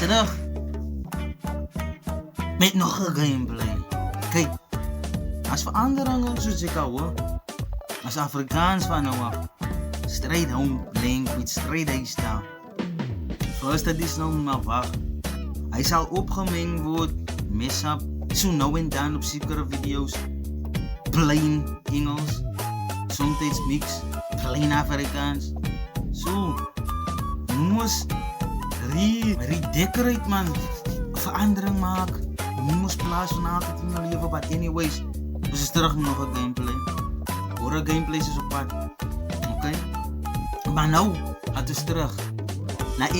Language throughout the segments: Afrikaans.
terug met nog een gameplay. Kijk, als veranderingen zoals ik al hoor, als Afrikaans van nou straight home language, straight high style. Zoals dat is nou maar wacht. Hij zal opgemengd worden, mess-up, zo nou en dan op zekere video's, plain Engels, soms mix, plain Afrikaans. Zo, moest redecorate man, verandering maken. Je moest plaats van altijd in je leven, but anyways, dus is terug nog een gameplay. Horror gameplays is op pad, oké? Maar nou, het is terug,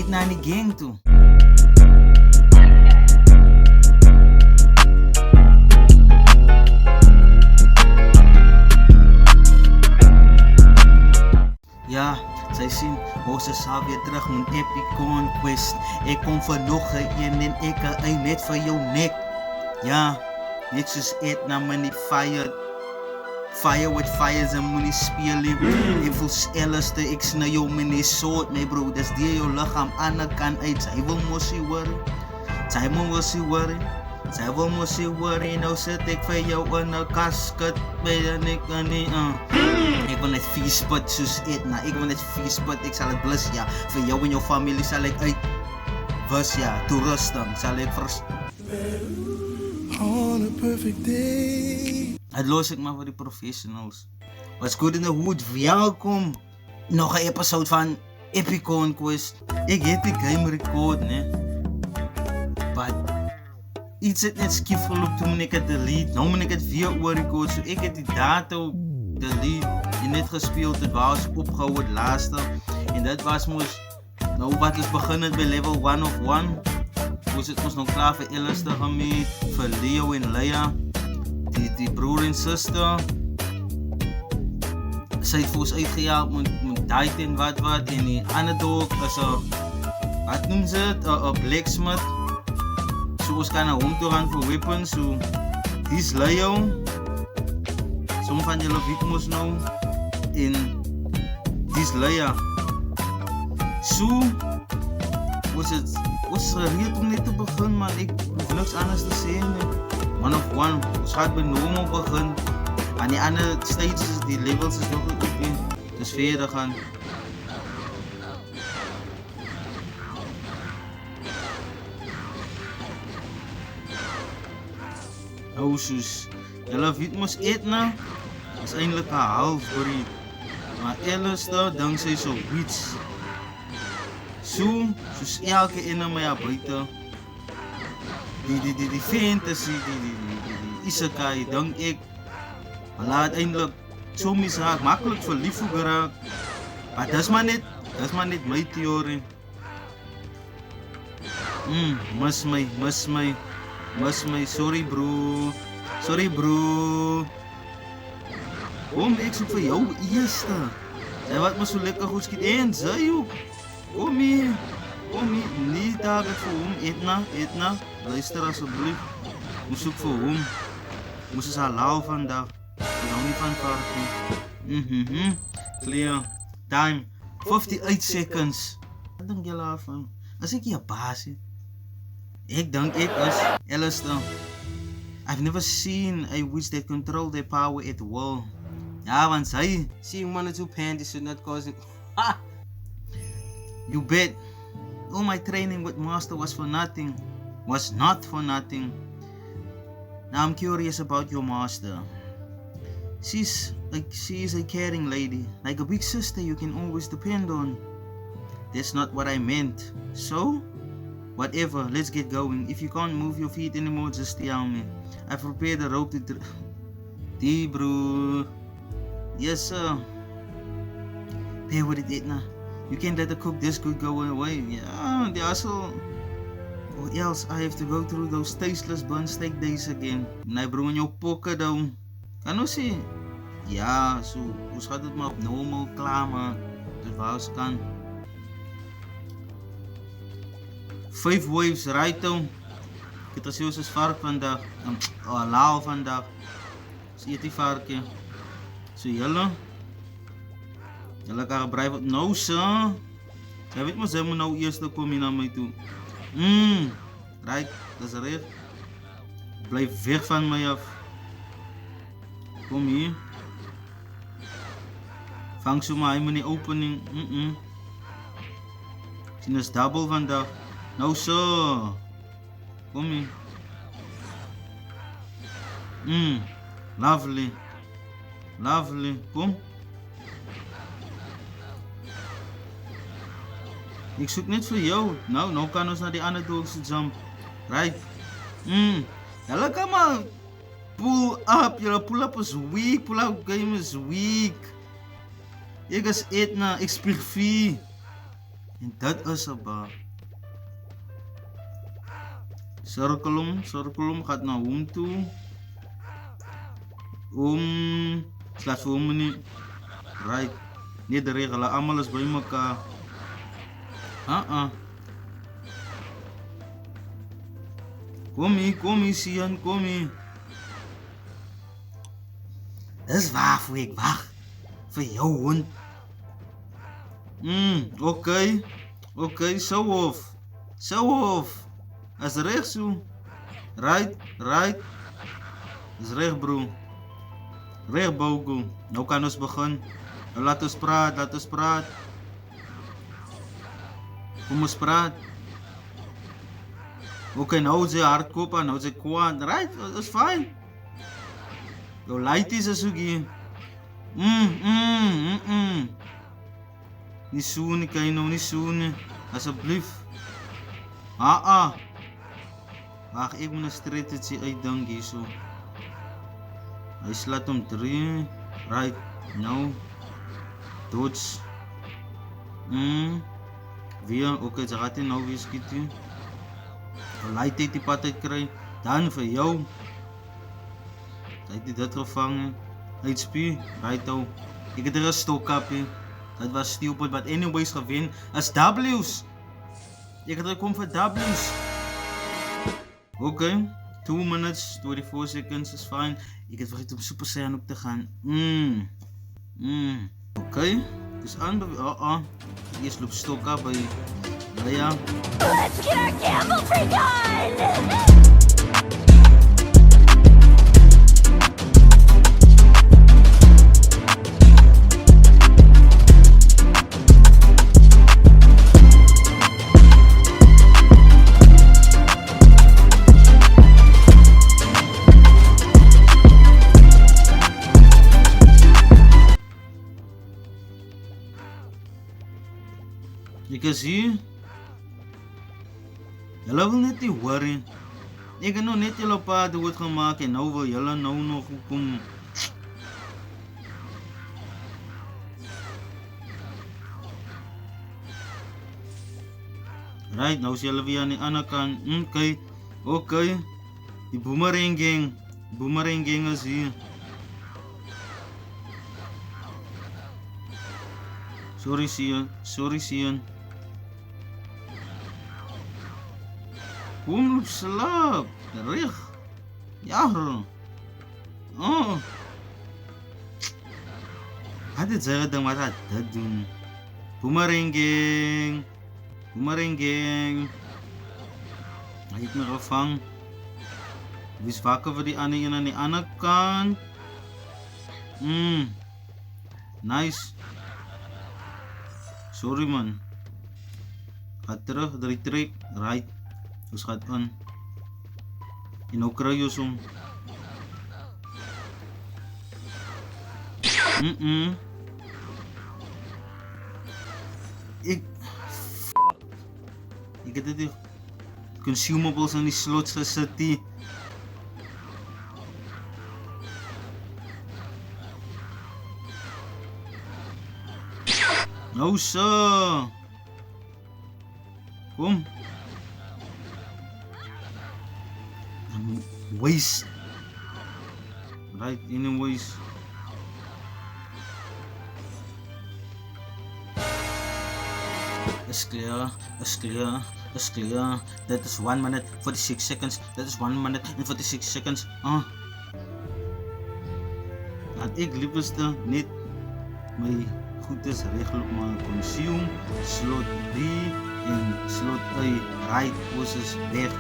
naar die gang toe. Ja, zij zien hoe ze zal weer terug mijn Epic Conquest. Ik kom voor nog een en ik een net voor jou nek. Ja, net zoals het naar me niet fire. Fire with fires en moet niet spelen. Ik voel zelfste, ik snij jou met die soort mee bro. Dat is die jouw lichaam aan de kant uit. Zij wil moesie worden. Zij wil moesie worden. Zij wil moesie worden. Nou zit ik voor jou in de kasket. Ben ik er niet aan. Ik wil net vies spot zoals Etna. Ik wil net vies spot. Ik zal het blussen, ja. Voor jou en jouw familie zal ik uit. Was ja, toerusting zal ik vers. On a perfect day. Het los ik maar voor die professionals. What's good in the hood? Welkom. Nog een episode van Epic Conquest. Ik heb die game record, ne. But iets het net skip verloop toen ik het delete. Nou moet ik het 4 uur record. So ik heb die data delete. Die net gespeeld. Het was opgehouden het laatste. En dat was moest. Nou wat is beginnen bij level 1 of 1. Dus het was nog klaar voor Alistair gemeet. Voor Leo en Leia. Die broer en zuster. Zij heeft voor ons uitgehaald met diet en wat. En die andere dog is wat noemen ze het? Een blacksmith. Zoals kan naar home toe gaan voor weapons. So, die is Leo. Sommige van jullie weten moest nou. En die is Leia. Zo was gereed om net te beginnen, maar ik hoef niks anders te zeggen. One of one, ons gaat bij normal beginnen. Aan die andere stages, die levels is nog niet in. Dus verder gaan. Nou zus, jullie weten moest eten, is eindelijk een halfbreed. Maar Alistair dankzij zoiets. Zoals elke ene mij buiten. Die fantasy, die isekai, denk ik. Maar uiteindelijk zo misraakt, makkelijk verliefd geraakt. Maar dat is maar niet mijn theorie. Mis mij, sorry bro. Kom, ik zoek voor jou eerste. Zij wat me zo lekker goed schiet. En zij ook. Kom hier, niet daar voor hem, Etna, luister alsjeblieft. Ik zoek voor hem. Moest ze halal vandaag. Ik hou niet van party. Clear. Time. 58 seconds. Wat denk je daarvan? Als ik je baas zit. Ik denk ik als Alistair. I've never seen a witch that control their power at will. Ja, want zij. Seeing 1 or 2 panties should not cause it. You bet. All my training with Master was not for nothing. Now I'm curious about your Master. She is a caring lady, like a big sister you can always depend on. That's not what I meant. So, whatever, let's get going. If you can't move your feet anymore, just tell me. I've prepared a rope to D bro. Yes sir. Bear with it, Etna. You can't let the cook this good go away. Yeah, also. Or else I have to go through those tasteless bun steak days again. Nee bro, in jouw pokken dan. Kan u zien? Ja, zo gaat het maar op normal klaar, maar dus waar ze kan. 5 waves right down. Kita siya sa vark vandaag. Lao vandaag. Dus eet die varkje. So jelle. Jelle kan gebruiken. Nou zo. Jij weet maar, zij moet nou eerst komen naar mij toe. Right, dat is recht. Blijf weg van mij af. Kom hier. Vang zo maar in die opening. Zien is double vandaag. Nou zo. Kom hier. Lovely. Lovely. Kom. Ik zoek net voor jou. Nou kan ons naar die andere doelste jump. Right. Jylle kan maar pull up. Jylle pull up is weak. Pull up game is weak. Ek is Edna. Ek speel V. En dat is een ba. Circle om. Gaat naar hom toe. Slaat voor hom nie. Right. Niet de regelen. Allemaal is bij elkaar. Kom hier, Sian, kom hier. Dat is waarvoor ik wacht. Voor jou, hond. Oké, zo off. Dat is recht zo. Right. Dat is recht, bro. Recht, Bogo. Nou kan ons beginnen. Laat ons praten. Kom ons praat. Oké, nou is hij hardkoper, nou is hij kwaad. Right, dat is fijn. Jouw light is er zo hier. Niet zoenen, kan je nou niet zoenen. Alsjeblieft. Wacht, ik moet een strategie uitdenken hier zo. Hij slaat om 3. Right, nou. Dodge. Weer, oké, ze gaat hij nou weer schieten. Light heeft die pad uitkrijgen. Dan voor jou. Hij heeft dat gevangen. HP, right out. Ik heb er een stok op. Dat was stupid, but anyways gewin. Als W's. Ik heb er komen voor W's. Oké, 2 minutes, 24 seconds is fine. Ik heb vergeten om Super Saiyan op te gaan. Oké, dus aan. Eerst loopt stok op bij Leia. Let's get our gamble freak on! Ik is hier. Julle wil net nie worry. Ek het nou net julle pa dood gemaak en nou wil julle nou nog kom. Right, nou is julle weer aan die ander kant. Oké. Die boomerang gang. Boomerang gang is hier. Sorry, Sian. Kom op slaap. Reg. Ja. Oh. Wat het zeggen dan wat hij dat doen? Boomerang gang. Hij heeft me gevangen. Wie is wakker voor die andere aan die andere kant? Nice. Sorry man. Ga terug, 3 trek. Right. Dus gaat aan. En nou krijg je zo'n. Ik heb die consumables aan die slots gezet die. Nou zo. Kom. Waste. Right, anyways. It's clear. That is 1 minute 46 seconds. That is 1 minute and 46 seconds. Laat ik liefste niet my goed is regel op my consume slot B En sloot right was weg.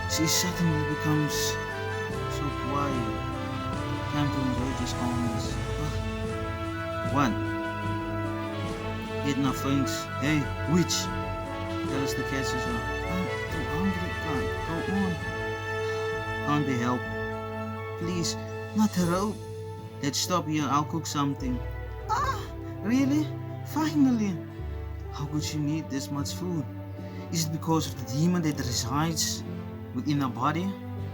She suddenly becomes so quiet. Time to enjoy this calmness. What? Edna thinks, hey, witch! Tells the cat sister, I'm too hungry, can't go on. Can't be helped. Please, not the rope. Let's stop here, I'll cook something. Really? Finally? How could she need this much food? Is it because of the demon that resides within her body?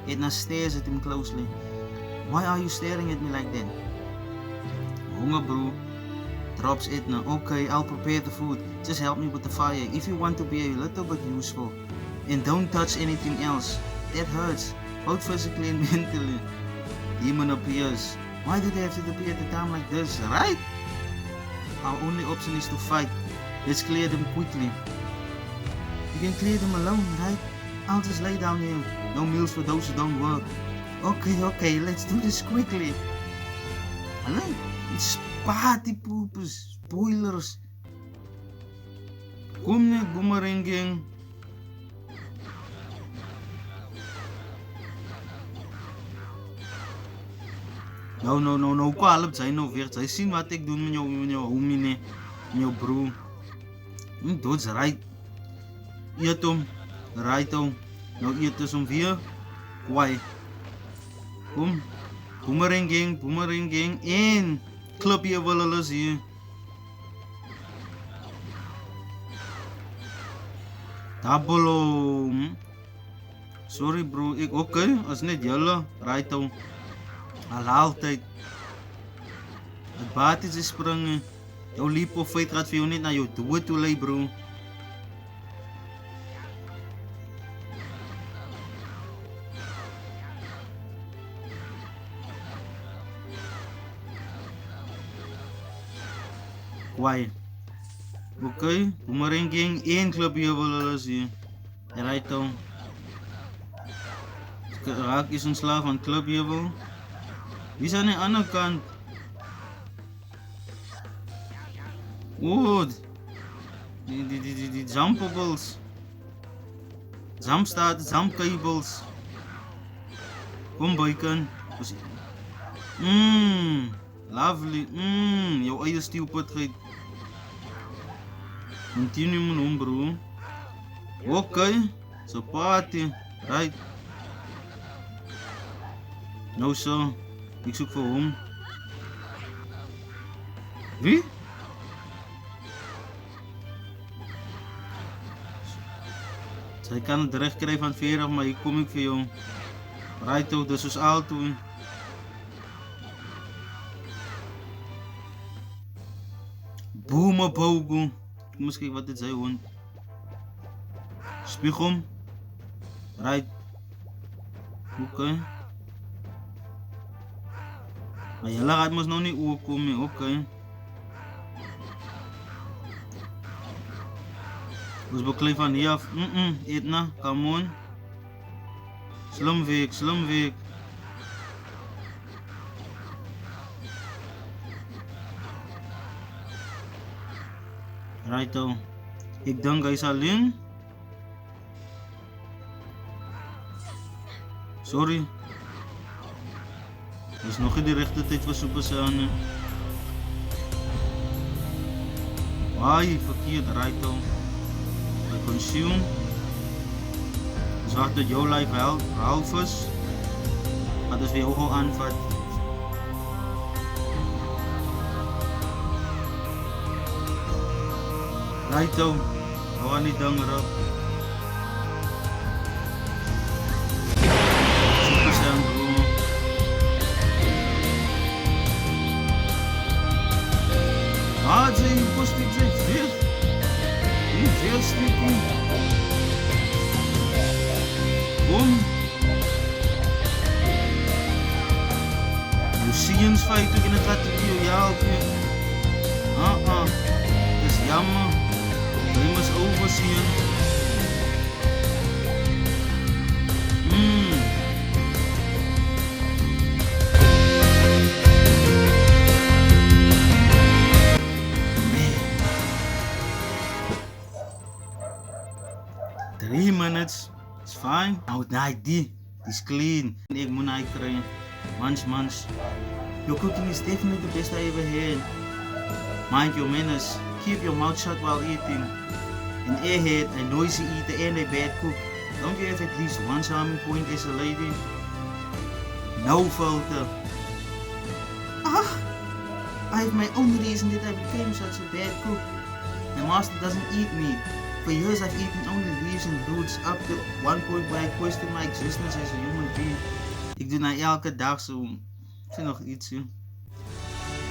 Edna stares at him closely. Why are you staring at me like that? Hunger, bro. Drops Edna. Okay, I'll prepare the food. Just help me with the fire if you want to be a little bit useful. And don't touch anything else. That hurts, both physically and mentally. Demon appears. Why do they have to appear at a time like this, right? Our only option is to fight. Let's clear them quickly. You can clear them alone, right? I'll just lay down here. No meals for those who don't work. Okay, let's do this quickly. Hello? It's party poopers, spoilers. Kom net, Boomerang Gang. No, kalm zijn nou weer. Zij zien wat ik doe met jou homie, met jou bro. Dood's right. Eet hom, right hom. Nou eet is hom weer. Kwaai. Kom. Boomerang Gang. En clubje wil hulle zien. Double. Sorry bro, ik oké, als net julle. Right hom. Al altijd. Het baat is springen. Jouw leap of faith gaat voor jou niet naar jou dood toe lei bro. Kwaai. Oké, Boomerang Gang, 1 clubje wil hulle zien. Right hom. Raak is ontslagen van clubje wil. Wie is aan de andere kant? Oh, die jumpables. Jumpcables. Kom bacon. Lovely. Jouw eigen stupidheid. Continue mijn om bro. Oké, so party. Right. Nou zo. Ik zoek voor hem. Wie? Zij kan het recht krijgen van Vera, maar hier kom ik voor jou. Right toch, dus is altijd. Booma Bogo. Ik moest kijken wat dit zei hond. Spuug om. Right. Oké. Maar je laat me nog niet opkomen, oké. Dus bekleed van hier af. Edna, come on. Slumweek. Righto. Ik denk hij is alleen. Sorry. Dat is nog in de rechte tijd voor Super Saiyan. Ai, verkeerd, Righto. I consume. Zorg dat jouw life half is. Maar dus weer ook aanvat. Righto. Hou aan die ding erop. Super Saiyan bro. Jay, postig Jay, veel sneaky. Kom. Lucians fight ook in het categorie, ja oké. Het is jammer. Hij moest overzien. fine. Nou, die is clean. Ik moet naar krijgen. Mans. Your cooking is definitely the best I ever had. Mind your manners. Keep your mouth shut while eating. An airhead, a noisy eater, and a bad cook. Don't you have at least one charming point as a lady? No filter. I have my own reason that I became such a bad cook. My master doesn't eat meat. For years I've eaten only leaves and roots up to one point where I questioned my existence as a human being. Ik doe nou elke dag zo. Ik vind nog iets.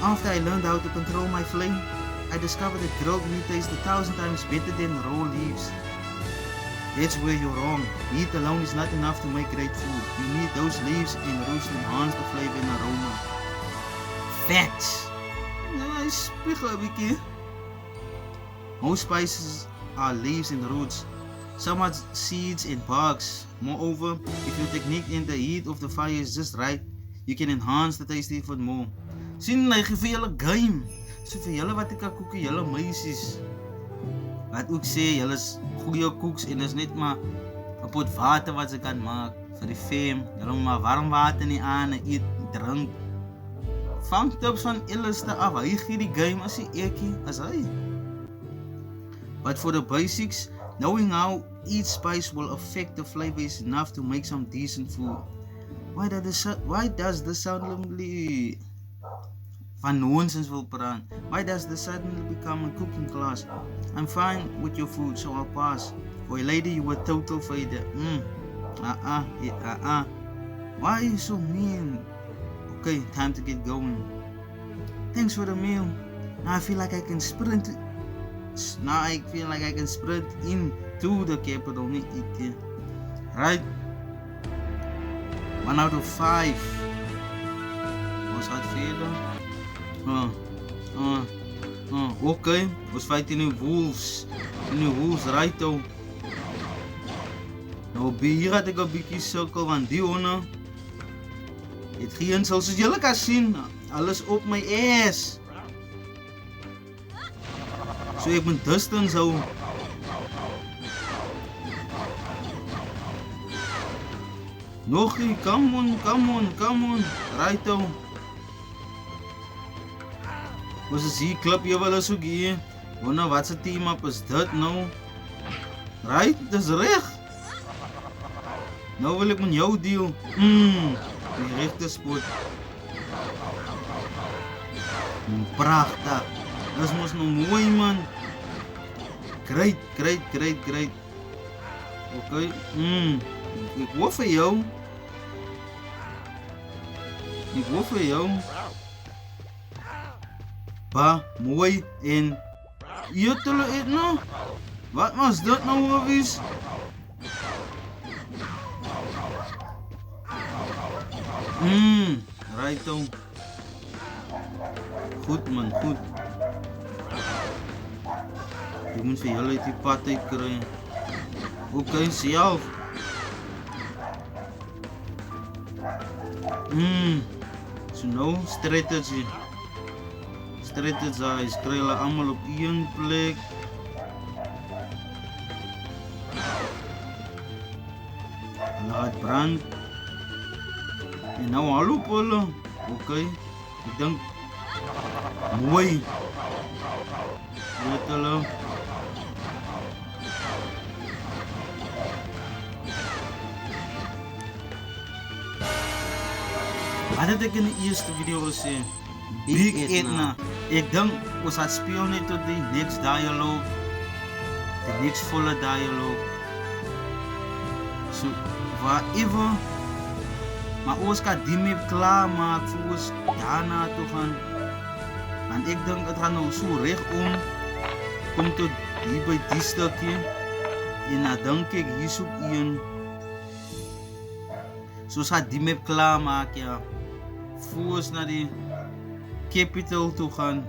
After I learned how to control my flame, I discovered that grilled meat tastes 1,000 times better than raw leaves. That's where you're wrong. Meat alone is not enough to make great food. You need those leaves and roots to enhance the flavor and aroma. Facts! I speak a beetje. Most spices are leaves and roots. Some are seeds and barks. Moreover, if your technique in the heat of the fire is just right, you can enhance the taste even more. Sien, hy gee vir julle game. So vir julle wat ek kan kook, julle meisies. Wat ook sê, julle is goeie koeks en is net maar 'n pot water wat ze kan maak vir die fam. Julle moet maar warm water nie aan en eet, drink. Vang tips van Illuster af. Hy gee die game as die ekie as hy. But for the basics, knowing how each spice will affect the flavor is enough to make some decent food. Why does this suddenly van nonsense wil praat? Why does this suddenly become a cooking class? I'm fine with your food, so I'll pass. For a lady, you were total failure. Why are you so mean? Okay, time to get going. Thanks for the meal. Now I feel like I can sprint into the capital. Right? 1 out of 5. Was dat verder? Okay, ons fight in die Wolves. In die Wolves, right though. Nou hier had ek 'n bietjie sukkel want die honde het geen soos julle kan sien, alles op my ass. So ek moet distance hou. Nog nie, come on. Right though. Ons is hier klip jy wel is ook hier. Wonder wat se team up is dit nou? Right, dis reg. Nou wil ek met jou deal. Die regte spot. Prachtig. Dis mos nou mooi man. Great. Okay. Ek hoor vir jou. Ba, mooi en julle het nou. Wat was dit nou hoewies? Right though. Goed man, goed. Ek moet vir julle die pad uit kry. Okay, self. So nou, strategy. Strategize, kry hulle allemaal op een plek. Laat brand. En nou hallo op hulle. Okay, ek dink mooi. Weet hulle. Wat het ek in die eerste video gesê? Big Edna. Ek dink ons het speel net tot die next dialoog. Die next volle dialoog. So, whatever. Maar ons kan die map klaar maak voor ons daarna toe gaan. Want ek dink het gaan nou so recht kom tot hier by die stukje. En dan denk ek hier soek een. So ons gaan die map klaar maak, ja. Voor ons naar die capital toe gaan.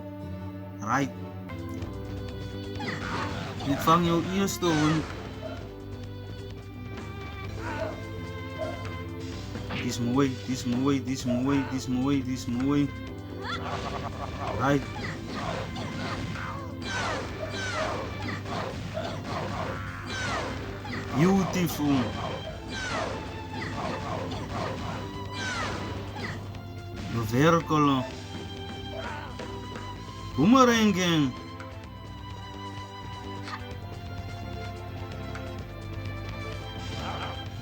Right. Ek vang jou eerste hond. Dis mooi. Right. Beautiful. Bewerkelen. Boomerang gang.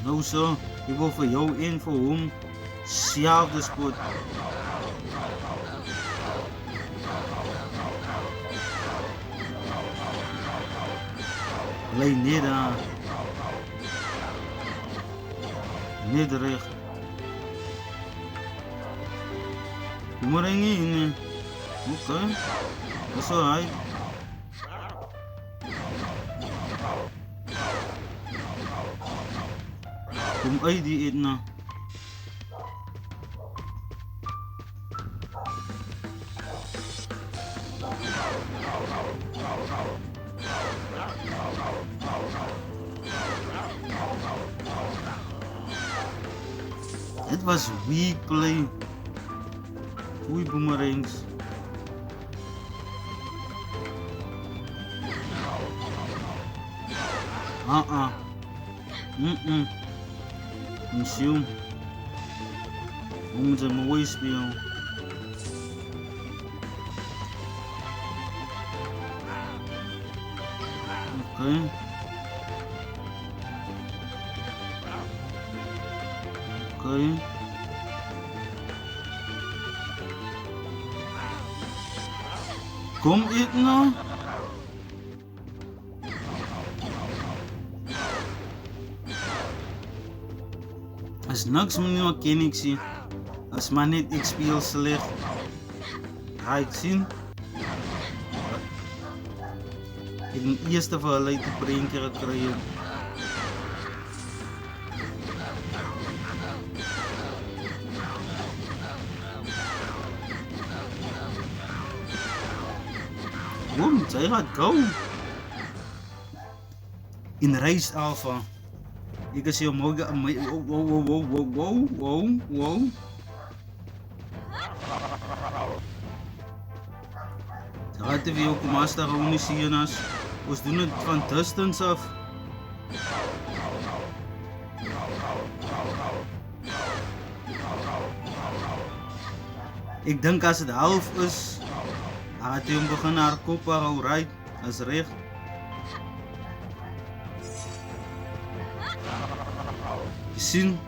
Nou zo, ik wil voor jou in voor hom zelfde spoed. Bly net daar. Net recht. Boomerang in. Oké, dat is alright. Kom uit die eten. Het was weak play. Goeie boomerangs. Consume. We moeten mooi spelen. Oké. Oké. Kom ik nou? As niks met die mechanics hier. As maar net ek speel slecht. Ga ek sien. Ek moet eerste vir hulle uit die prentjie gekry. Boom, sy gaat go. In Race Alpha. Ik zie hem ook. Wow. Gaat de weer ook master gewoon niet zien als. We doen het van distance af. Ik denk als het half is, gaat hij hem beginnen haar kop al right. Dat is recht. Zien,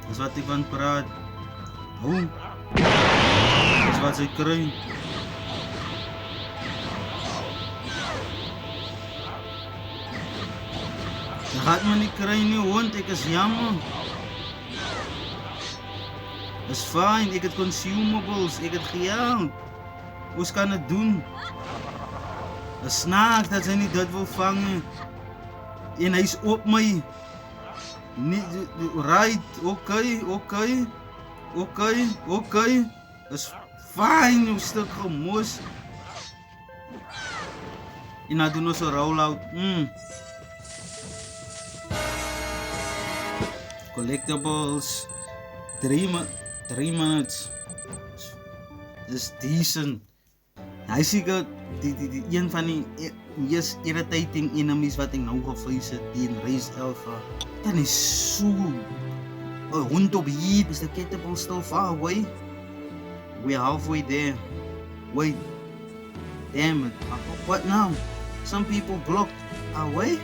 dat is wat ik van praat. Oh, dat is wat ze krijgen. Dat gaat me niet krijgen nu, hond, ik is jammer. Dat is fijn, ik heb consumables, ik heb geld. Hoe kan het doen? Dat is snaaks dat ze niet dat wil vangen. En hij is op mij. Niet, right, oké. Dat is fijn, een stuk gemors. En dan doen we zo'n rollout. Collectibles. 3 minutes. Dat is decent. Hij ziet het, die een van die meest irritating enemies wat ik nou gefeest heb in Race Alpha. Dat is zo. A hond op heat. Is the catapult still far away? We're halfway there. Wait. Damn it. What now? Some people blocked our way?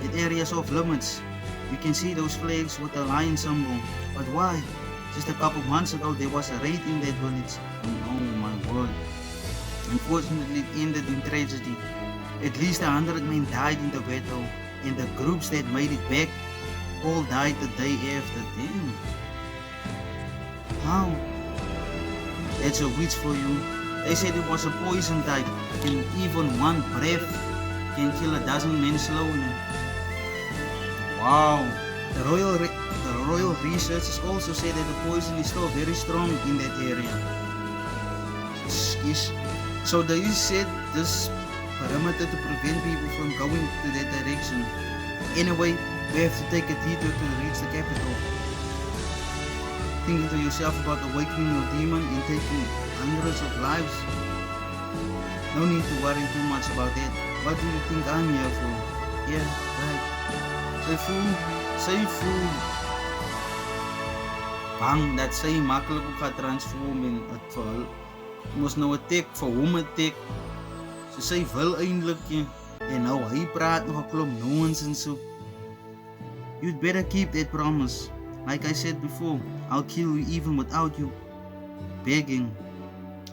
At areas off limits. You can see those flags with the lion symbol. But why? Just a couple months ago there was a raid in that village. Oh my word. Unfortunately, it ended in tragedy. At least 100 men died in the battle, and the groups that made it back all died the day after. Damn. How? That's a witch for you. They said it was a poison type, and even one breath can kill a dozen men slowly. Wow. The royal researchers also said that the poison is still very strong in that area. So they set this perimeter to prevent people from going to that direction. Anyway, we have to take a detour to reach the capital. Thinking to yourself about awakening your demon and taking hundreds of lives? No need to worry too much about that. What do you think I'm here for? Yeah, right. Say fool. sy voel bang dat sy makkelijk ook gaat transform en het vir hulle mos nou 'n tek vir hom 'n tek. So sy wil eintlik en nou hy praat nog 'n klomp nonsens so. You'd better keep that promise. Like I said before, I'll kill you even without you begging.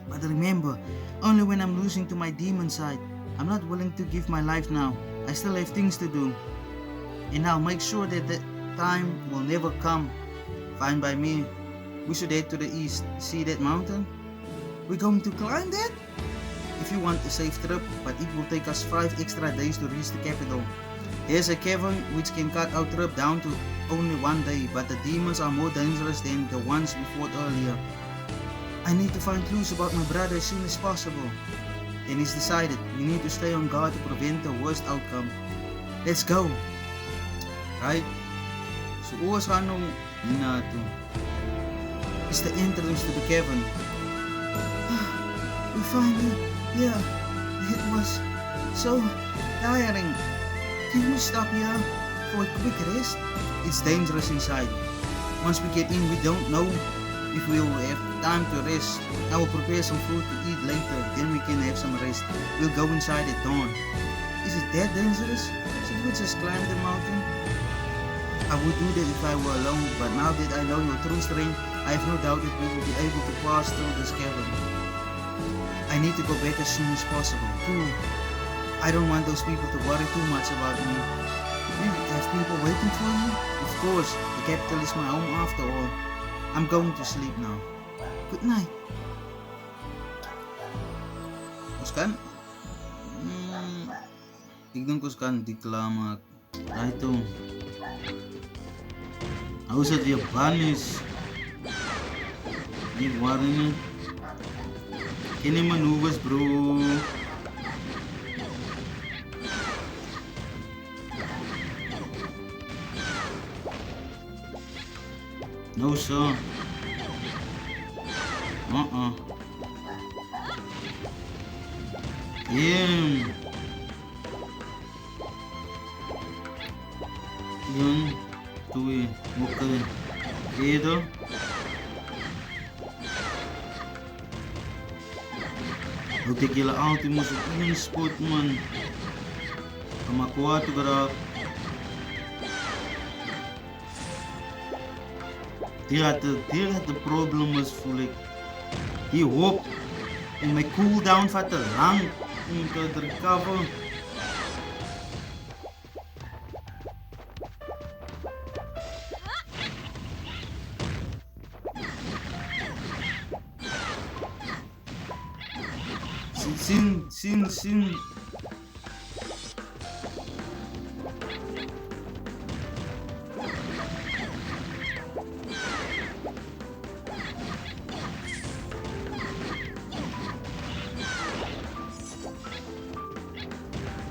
But remember, only when I'm losing to my demon side. I'm not willing to give my life now. I still have things to do. And I'll make sure that that time will never come. Fine by me. We should head to the east. See that mountain? We're going to climb that? If you want a safe trip, but it will take us 5 extra days to reach the capital. There's a cavern which can cut our trip down to only 1 day, but the demons are more dangerous than the ones we fought earlier. I need to find clues about my brother as soon as possible. Then it's decided, we need to stay on guard to prevent the worst outcome. Let's go! Right? So oos gaan nou hierna toe. It's the entrance to the cavern. We finally, yeah, it was so tiring. Can we stop here for a quick rest? It's dangerous inside. Once we get in, we don't know if we will have time to rest. I will prepare some food to eat later, then we can have some rest. We'll go inside at dawn. Is it that dangerous? Should we just climb the mountain? I would do that if I were alone, but now that I know your true strength, I have no doubt that we will be able to pass through this cavern. I need to go back as soon as possible, too. I don't want those people to worry too much about me. You have people waiting for you? Of course, the capital is my home after all. I'm going to sleep now. Good night. Ons kan? Ek dink ons kan dit klaarmaak. Daai toe. Hou sit weer banies. Nie worry nie. Ken die maneuvers, bro. No sir. Damn. Yun. Tuwi. Okay. Ito. Huwag kila out mo sa inyong spot man. Kamakuha ito garap. The problem was like he hope and my cooldown vat te lang om te recover. Sin.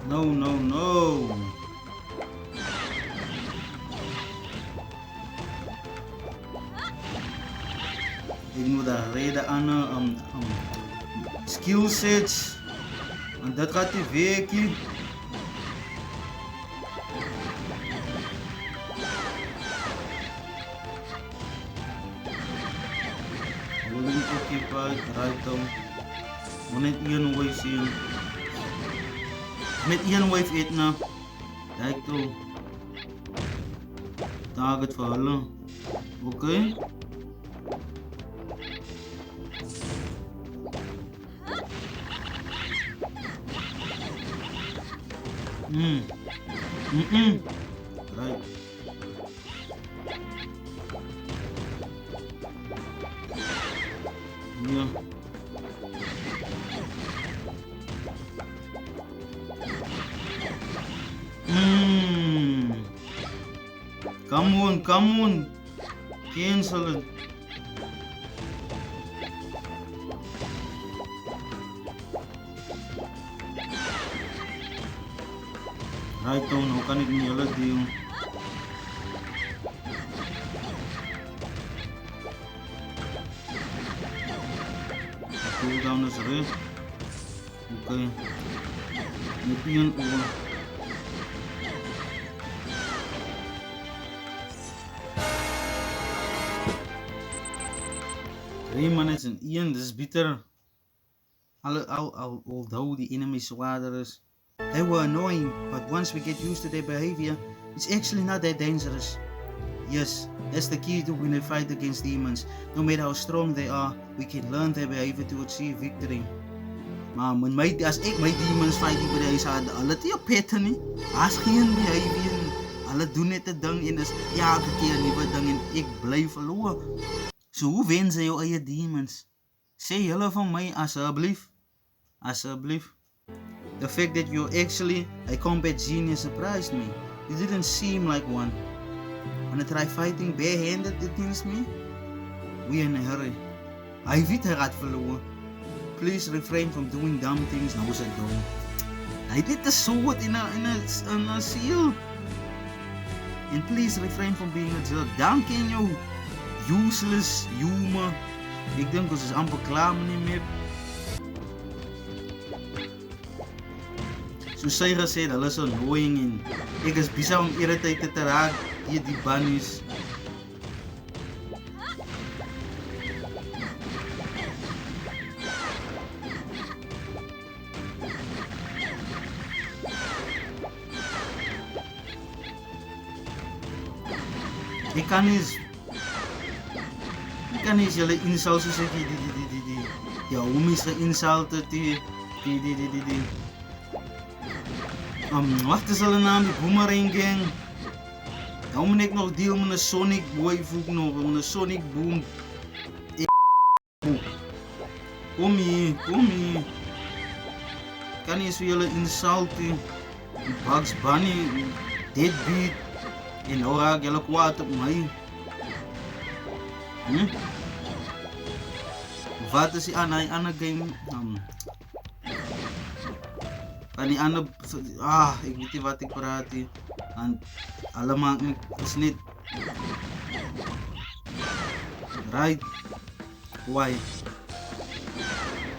No. Ik moet daar reden aan skill sets. En dat gaat die werken. Willing occupied right down. Net een wave zien. Met een wave eet na. Kijk toe. Target voor hulle. Oké. Right. Yeah. Come on. Cancel it. Right down, hoe kan ik niet alles doen? Cooldown is er. Oké. Met een oor. 3 minutes and Ian, this is bitter. Although the enemy squatters, they were annoying, but once we get used to their behavior, it's actually not that dangerous. Yes, that's the key to win a fight against demons. No matter how strong they are, we can learn their behavior to achieve victory. Maar as ek my demons fight die by die huis had, hulle het nie 'n pattern nie. As geen behavior nie. Hulle doen net 'n ding en is elke keer 'n nuwe ding en ek bly verloor. So hoe wen jy jou eie demons? Sê julle van my asseblief. Asseblief. The fact that you're actually a combat genius surprised me. You didn't seem like one. Wanna try fighting barehanded against me? We're in a hurry. Hy weet hy gaat verloor. Please refrain from doing dumb things. Nou is het dom. Hy het net 'n sword in 'n shield. And please refrain from being a jerk. Dan ken jou useless humor. Ek dink ons is amper klaar met die map. So sy gesê, hulle is annoying en ek is besig om irritated te raak deur die bunnies. Ek kan nie julle insult soos ek die ja, homies ge-insulted die wat is hulle naam, die Boomerang Gang. Nou moet ek nog deel met 'n Sonic Boy voek nog, met 'n Sonic Boom. Kom hier. Kan nie so julle insult die Bugs Bunny, Deadbeat. En nou raak julle kwaad op my. Wat is die ander game? Van die ander... ek weet nie wat ek praat hier. En alle maak my gesnit. Right. Why?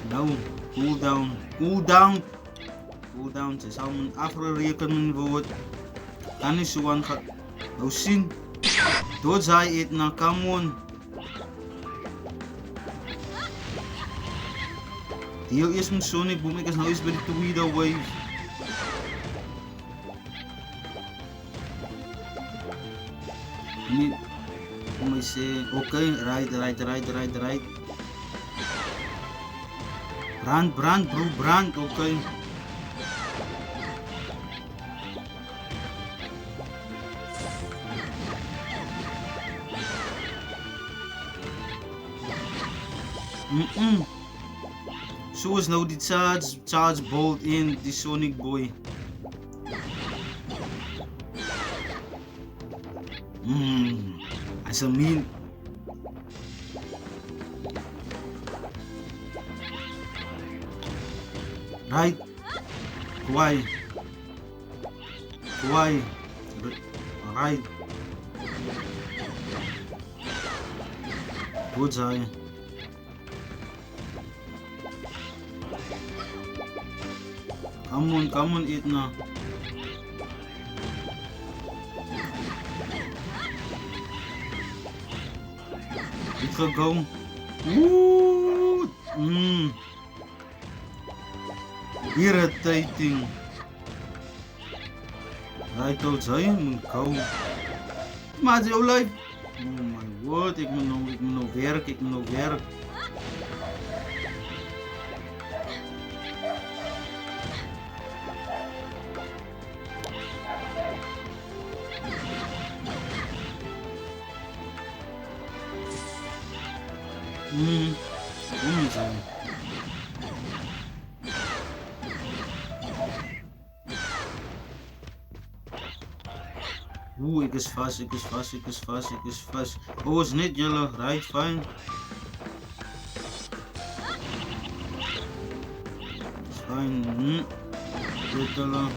Nou, cool down. Sy sal my afgereken word. Kan nie so aan gaan. Nou sien. Dood hy het na, come on. Deel eers met Sonic Boom, ek is nou eens by die tweede wave. Nie, kom my sê, okay, right. Brand, okay. So is nou die charge bolt in die Sonic Boy. As a mean. Right. Why? Right. Goed zijn. Come on, eat na. Ik ga go. Irritating. Right out, zij moet go. Maar het is jouw lijf. Oh my word, ik moet nou werk. Kom eens aan. Ik is vast. Oh, is niet jullie, right, fine. Fine, Dit jullie.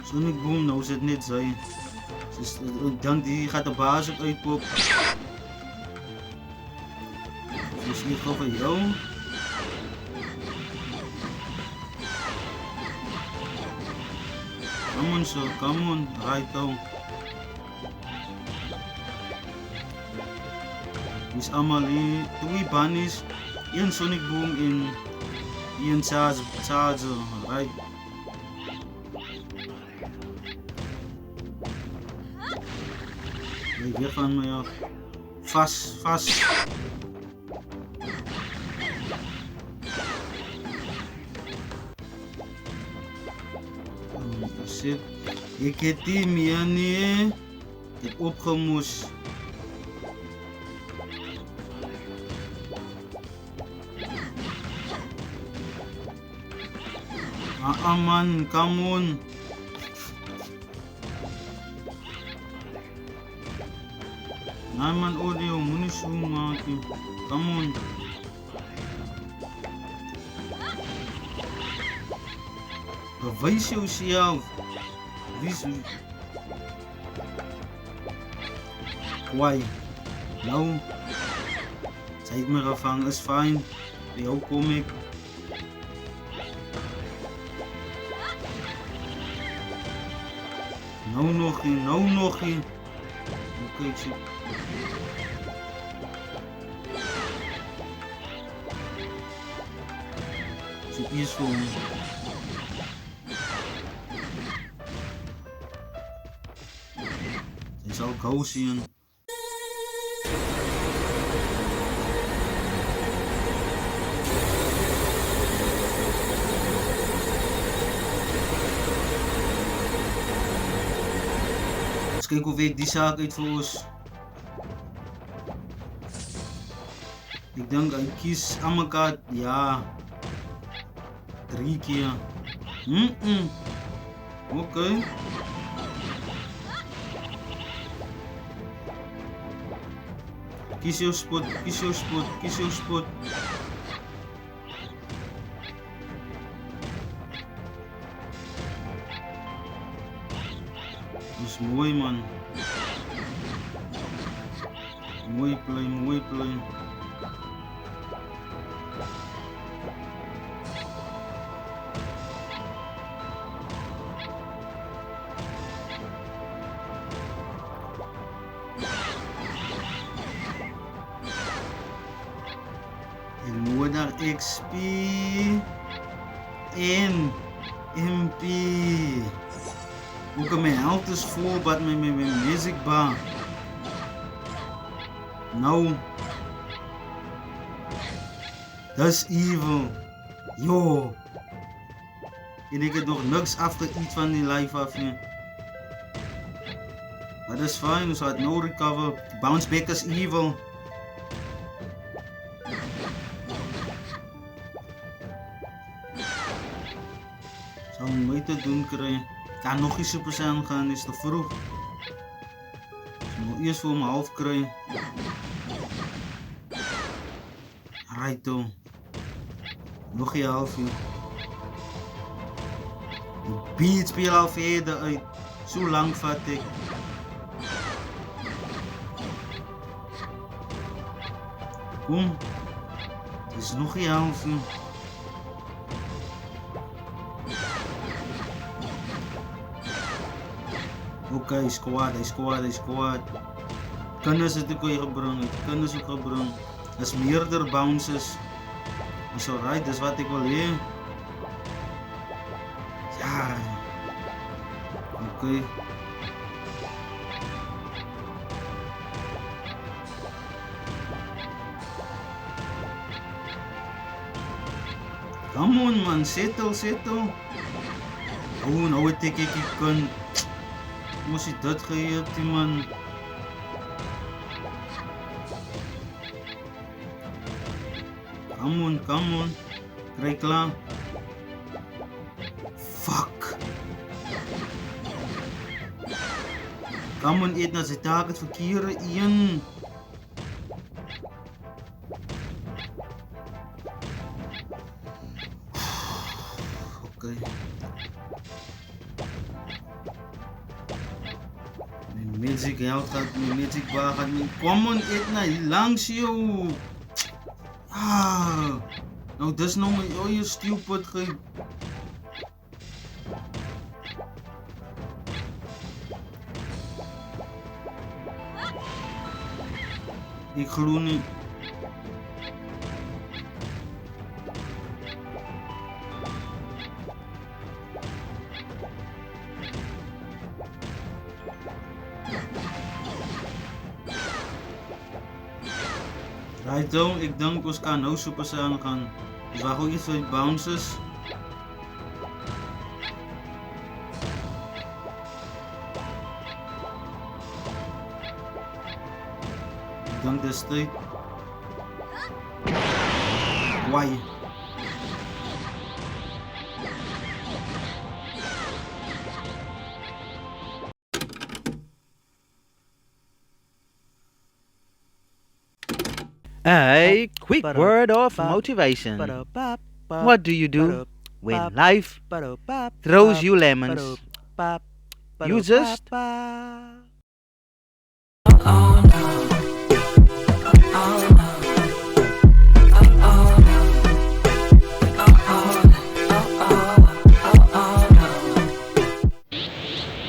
Sonic Boom, nou is het niet zijn. Dan die gaat de baas ook uitpoppen. Dus hier gewoon van jou. Come on sir, come on. Right now. Is Amalie, 2 bunnies, Ian Sonic Boom in Ian Charger, right? Kijk, weer van mij af. Vast. Shit. Ik heb die meer niet. Ik heb opgemoest. Man, come on. Nee man, audio, moet niet zo maken. Come on. Bewijs jezelf. Why? Nou. Zij heeft me gevangen, is fijn. Bij jou kom ik. Nou nog een. Oké, ik zie. Zit hier voor me. Zij zal gauw zien. Kijk hoe ik die zaak uitvoer. Ik denk ik kies aan elkaar, ja, 3 keer. Oké. Kies jouw spot. Dat is mooi man. Mooi play. En moet naar XP en MP. Ook mijn health is vol, maar mijn music bar. Nou. Dat is evil. Yo. En ik heb nog niks afgeëet van die live af. Maar dat is fijn, dus had no recover. Bounce back is evil. Zou hem mee te doen krijgen. Ik kan nog geen Super Saiyan gaan, is te vroeg. Dus ik moet eerst voor mijn half krijgen. Right though. Nog geen half uur. De beat speel al verder uit. Zo lang vat ik. Kom. Het is nog geen half uur. Oké, hij is kwaad. Kunnen het ook weer gebruiken. Dat is meerdere bounces. Dat is alright, dat is wat ik wil hier. Ja. Oké. Come on man, settle. Oh, nou het ik kan. Moest je dat geven, man? Come on. Krijg klaar. Fuck. Come on, eet naar zijn taak het verkeerde in. Oké. Mijn magic held gaat, mijn magic bar gaat, come on, eet naar langs joh. Ah, nou dat is nou mijn, oh je stupid ge. Ek glo nie. Right so, ek dink ons kan nou Super Saiyan gaan. Ons wag ook iets vir die bounces. Ek dink dis tyd. Why? A quick word of motivation. What do you do when life throws you lemons? You just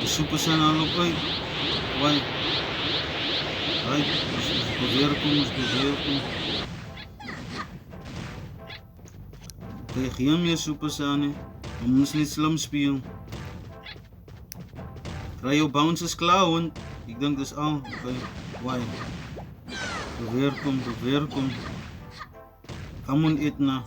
Super Saiyan al op uit. Why? Right, ons beweer kom. Kijk, geen meer Super Saiyan nie. We moeten niet slim spelen. Krijg je bounces klaar, want ik denk dat is al. Oké, why? Beweer kom. Come on, eat na.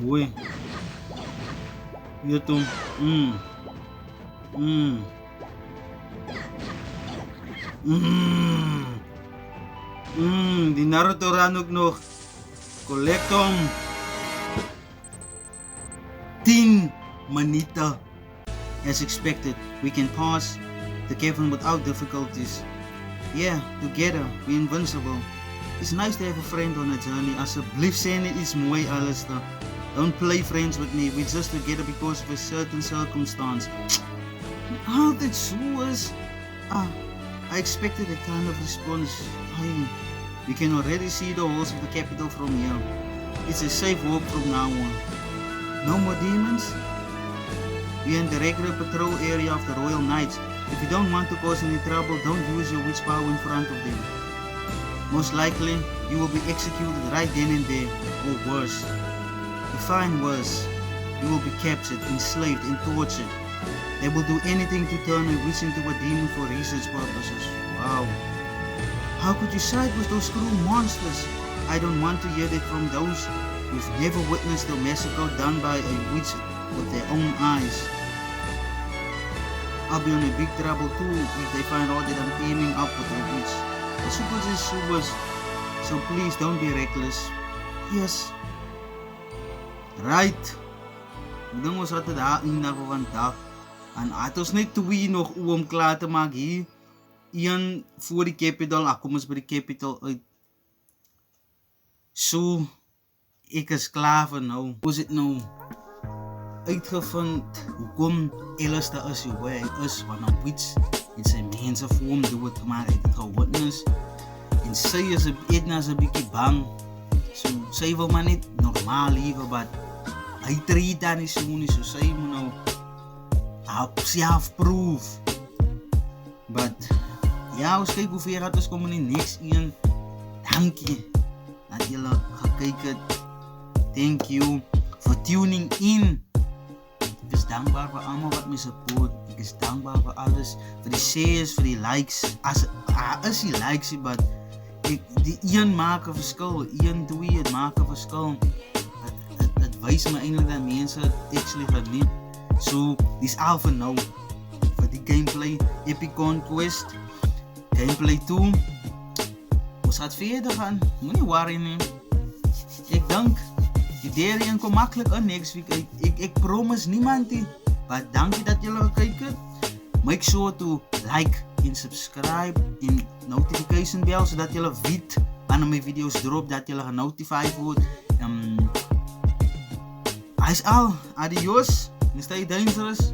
Mooi. Hier toen. Die Naruto ran ook nog. Collect hem. 10 minuten. As expected, we can pass the cavern without difficulties. Yeah, together, we're invincible. It's nice to have a friend on a journey. Alsjeblieft zijn het iets mooi, Alistair. Don't play friends with me. We're just together because of a certain circumstance. Altijd zo is. I expected a kind of response. We can already see the halls of the capital from here. It's a safe walk from now on. No more demons? We're in the regular patrol area of the Royal Knights. If you don't want to cause any trouble, don't use your witch power in front of them. Most likely, you will be executed right then and there, or worse. Define worse. You will be captured, enslaved, and tortured. They will do anything to turn a witch into a demon for research purposes. Wow. How could you side with those cruel monsters? I don't want to hear that from those who've never witnessed a massacre done by a witch with their own eyes. I'll be in a big trouble too if they find out that I'm teaming up with a witch. The super is supers, so please don't be reckless. Yes. Right. Ek dink ons het daar eendag vandag. En het ons net 2 nog om klaar te maak hier. Een voor die capital, kom ons by die capital uit. So, ek is klaar vir nou. Hoe is het nou uitgevind hoekom Alistair is hoe hy is, want een witch en sy mense vir hom doen het, maar hy het het gewitness. En sy is Edna is 'n bietjie bang. So, sy wil maar net normaal lewe, but hy treat daar nie so nie, so sy moet nou self-proof. But, ja, ons kyk hoe ver gaat ons kom in die next een. Dankie dat julle gekyk het. Thank you for tuning in. Ek is dankbaar vir almal wat my support. Ek is dankbaar vir alles, vir die shares, vir die likes. Is die likes, but die een maak 'n verskil. 1, 2, het maak 'n verskil. Het wys my eintlik dat mense het actually geniet. So, dis al vir nou. Vir die gameplay, Epic Conquest, gameplay 2. Ons gaat verder gaan, moenie worry nie. Ek dink, die derde een kom makkelijk in next week. Ek promise niemand nie. Maar dankie dat julle gekyk het. Make sure to like en subscribe en notification bell, zodat julle weet wanneer my video's drop, dat julle genotified word. Hy is al, adios, en stay dangerous.